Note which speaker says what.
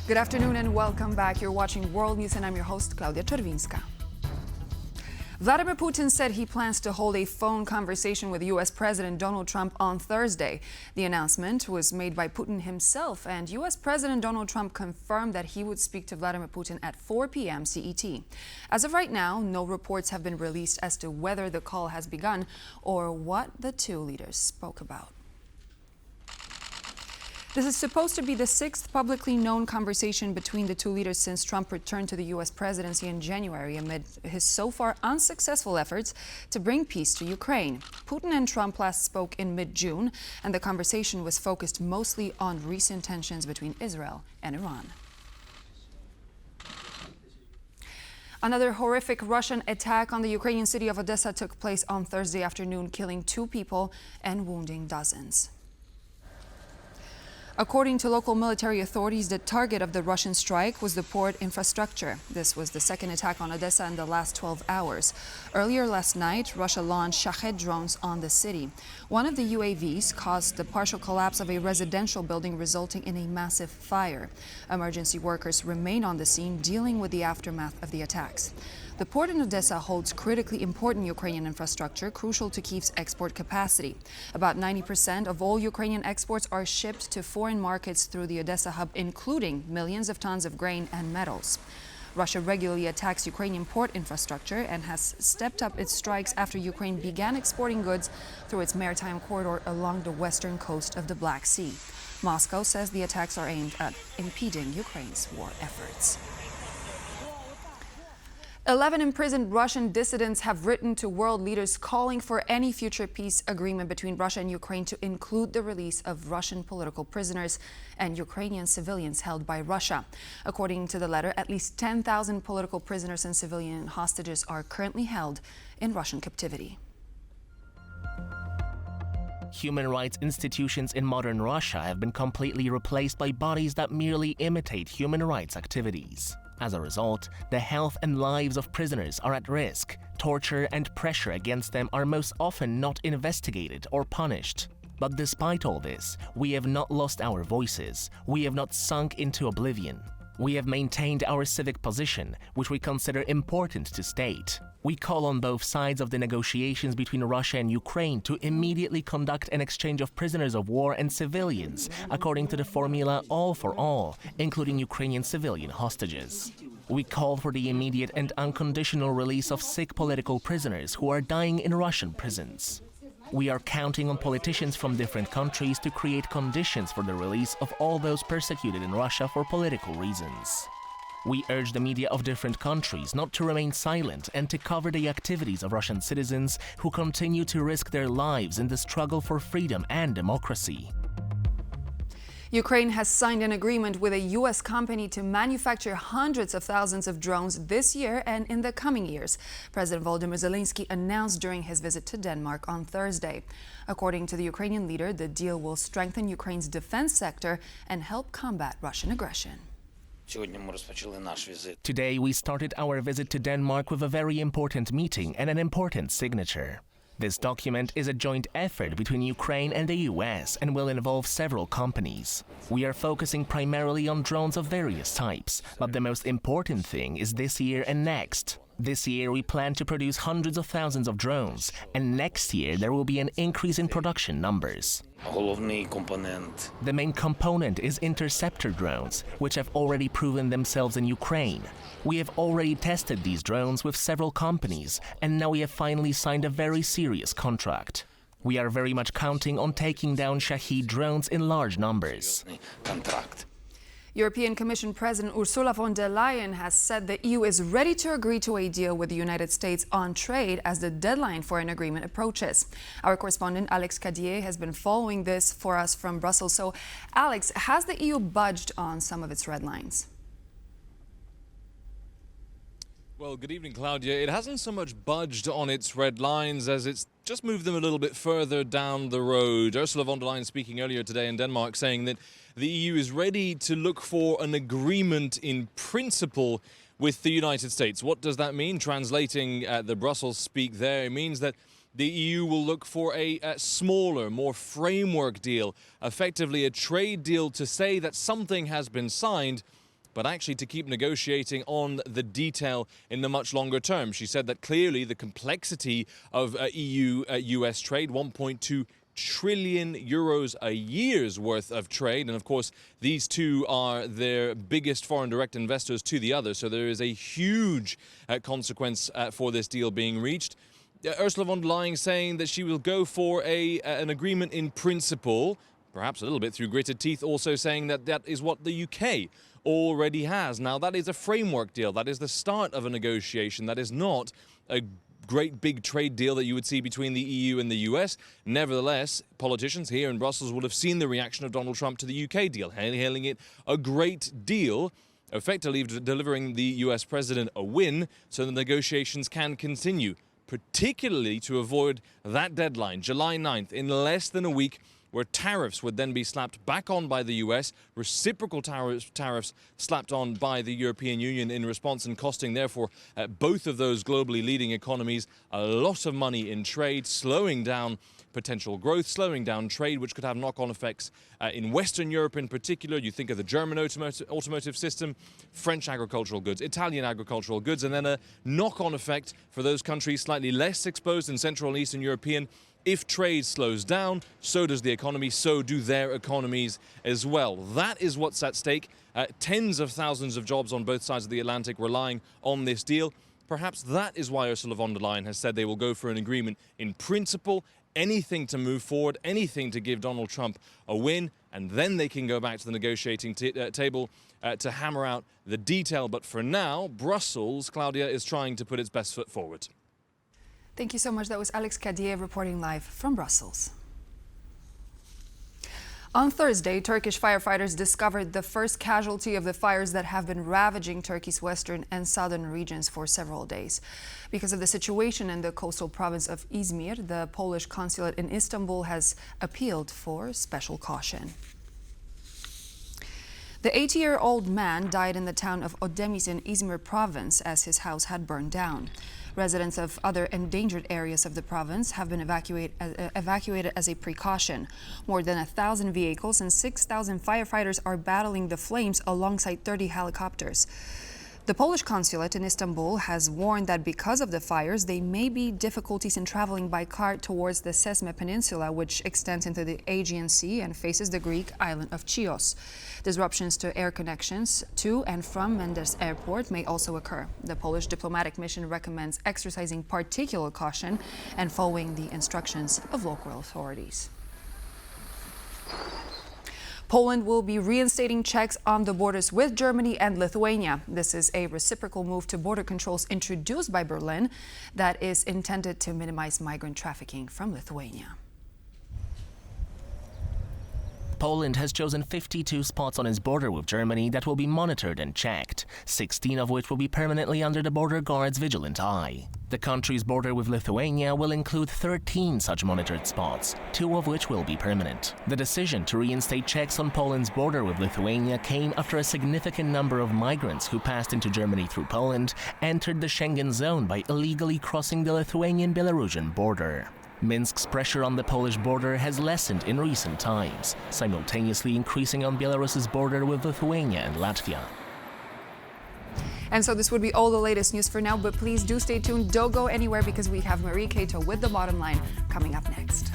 Speaker 1: Good afternoon and welcome back. You're watching World News and I'm your host, Klaudia Czerwińska. Vladimir Putin said he plans to hold a phone conversation with U.S. President Donald Trump on Thursday. The announcement was made by Putin himself, and U.S. President Donald Trump confirmed that he would speak to Vladimir Putin at 4 p.m. CET. As of right now, no reports have been released as to whether the call has begun or what the two leaders spoke about. This is supposed to be the sixth publicly known conversation between the two leaders since Trump returned to the U.S. presidency in January amid his so far unsuccessful efforts to bring peace to Ukraine. Putin and Trump last spoke in mid-June, and the conversation was focused mostly on recent tensions between Israel and Iran. Another horrific Russian attack on the Ukrainian city of Odessa took place on Thursday afternoon, killing 2 people and wounding dozens. According to local military authorities, the target of the Russian strike was the port infrastructure. This was the second attack on Odessa in the last 12 hours. Earlier last night, Russia launched Shahed drones on the city. One of the UAVs caused the partial collapse of a residential building, resulting in a massive fire. Emergency workers remain on the scene, dealing with the aftermath of the attacks. The port in Odessa holds critically important Ukrainian infrastructure, crucial to Kyiv's export capacity. About 90% of all Ukrainian exports are shipped to foreign markets through the Odessa hub, including millions of tons of grain and metals. Russia regularly attacks Ukrainian port infrastructure and has stepped up its strikes after Ukraine began exporting goods through its maritime corridor along the western coast of the Black Sea. Moscow says the attacks are aimed at impeding Ukraine's war efforts. 11 imprisoned Russian dissidents have written to world leaders calling for any future peace agreement between Russia and Ukraine to include the release of Russian political prisoners and Ukrainian civilians held by Russia. According to the letter, at least 10,000 political prisoners and civilian hostages are currently held in Russian captivity.
Speaker 2: Human rights institutions in modern Russia have been completely replaced by bodies that merely imitate human rights activities. As a result, the health and lives of prisoners are at risk. Torture and pressure against them are most often not investigated or punished. But despite all this, we have not lost our voices. We have not sunk into oblivion. We have maintained our civic position, which we consider important to state. We call on both sides of the negotiations between Russia and Ukraine to immediately conduct an exchange of prisoners of war and civilians, according to the formula all for all, including Ukrainian civilian hostages. We call for the immediate and unconditional release of sick political prisoners who are dying in Russian prisons. We are counting on politicians from different countries to create conditions for the release of all those persecuted in Russia for political reasons. We urge the media of different countries not to remain silent and to cover the activities of Russian citizens who continue to risk their lives in the struggle for freedom and democracy.
Speaker 1: Ukraine has signed an agreement with a U.S. company to manufacture hundreds of thousands of drones this year and in the coming years. President Volodymyr Zelenskyy announced during his visit to Denmark on Thursday. According to the Ukrainian leader, the deal will strengthen Ukraine's defense sector and help combat Russian aggression.
Speaker 2: Today we started our visit to Denmark with a very important meeting and an important signature. This document is a joint effort between Ukraine and the US and will involve several companies. We are focusing primarily on drones of various types, but the most important thing is this year and next. This year we plan to produce hundreds of thousands of drones, and next year there will be an increase in production numbers. The main component is interceptor drones, which have already proven themselves in Ukraine. We have already tested these drones with several companies, and now we have finally signed a very serious contract. We are very much counting on taking down Shahed drones in large numbers.
Speaker 1: European Commission President Ursula von der Leyen has said the EU is ready to agree to a deal with the United States on trade as the deadline for an agreement approaches. Our correspondent Alex Cadier has been following this for us from Brussels. So, Alex, has the EU budged on some of its red lines?
Speaker 3: Well, good evening, Claudia. It hasn't so much budged on its red lines as it's just moved them a little bit further down the road. Ursula von der Leyen speaking earlier today in Denmark, saying that the EU is ready to look for an agreement in principle with the United States. What does that mean? Translating the Brussels speak there, it means that the EU will look for a smaller, more framework deal, effectively a trade deal to say that something has been signed, but actually to keep negotiating on the detail in the much longer term. She said that clearly the complexity of EU-US trade, 1.2 trillion euros a year's worth of trade. And of course, these two are their biggest foreign direct investors to the other. So there is a huge consequence for this deal being reached. Ursula von der Leyen saying that she will go for an agreement in principle, perhaps a little bit through gritted teeth, also saying that that is what the UK already has. Now, that is a framework deal. That is the start of a negotiation. That is not a great big trade deal that you would see between the EU and the US. Nevertheless, politicians here in Brussels will have seen the reaction of Donald Trump to the UK deal, hailing it a great deal, effectively delivering the US president a win so the negotiations can continue, particularly to avoid that deadline, July 9th, in less than a week, where tariffs would then be slapped back on by the US, reciprocal tariffs slapped on by the European Union in response, and costing, therefore, both of those globally leading economies a lot of money in trade, slowing down potential growth, slowing down trade, which could have knock-on effects in Western Europe in particular. You think of the German automotive system, French agricultural goods, Italian agricultural goods, and then a knock-on effect for those countries slightly less exposed in Central and Eastern European. If trade slows down, so does the economy, so do their economies as well. That is what's at stake. Tens of thousands of jobs on both sides of the Atlantic relying on this deal. Perhaps that is why Ursula von der Leyen has said they will go for an agreement in principle, anything to move forward, anything to give Donald Trump a win, and then they can go back to the negotiating table to hammer out the detail. But for now, Brussels, Claudia, is trying to put its best foot forward.
Speaker 1: Thank you so much. That was Alex Kadiev reporting live from Brussels. On Thursday, Turkish firefighters discovered the first casualty of the fires that have been ravaging Turkey's western and southern regions for several days. Because of the situation in the coastal province of Izmir, the Polish consulate in Istanbul has appealed for special caution. The 80-year-old man died in the town of Odessa in Izmir province as his house had burned down. Residents of other endangered areas of the province have been evacuated as a precaution. More than 1,000 vehicles and 6,000 firefighters are battling the flames alongside 30 helicopters. The Polish consulate in Istanbul has warned that because of the fires, there may be difficulties in traveling by car towards the Sesme Peninsula, which extends into the Aegean Sea and faces the Greek island of Chios. Disruptions to air connections to and from Mendes Airport may also occur. The Polish diplomatic mission recommends exercising particular caution and following the instructions of local authorities. Poland will be reinstating checks on the borders with Germany and Lithuania. This is a reciprocal move to border controls introduced by Berlin that is intended to minimize migrant trafficking from Lithuania.
Speaker 2: Poland has chosen 52 spots on its border with Germany that will be monitored and checked, 16 of which will be permanently under the border guard's vigilant eye. The country's border with Lithuania will include 13 such monitored spots, 2 of which will be permanent. The decision to reinstate checks on Poland's border with Lithuania came after a significant number of migrants who passed into Germany through Poland entered the Schengen zone by illegally crossing the Lithuanian-Belarusian border. Minsk's pressure on the Polish border has lessened in recent times, simultaneously increasing on Belarus's border with Lithuania and Latvia.
Speaker 1: And so this would be all the latest news for now, but please do stay tuned. Don't go anywhere because we have Marie Cato with The Bottom Line coming up next.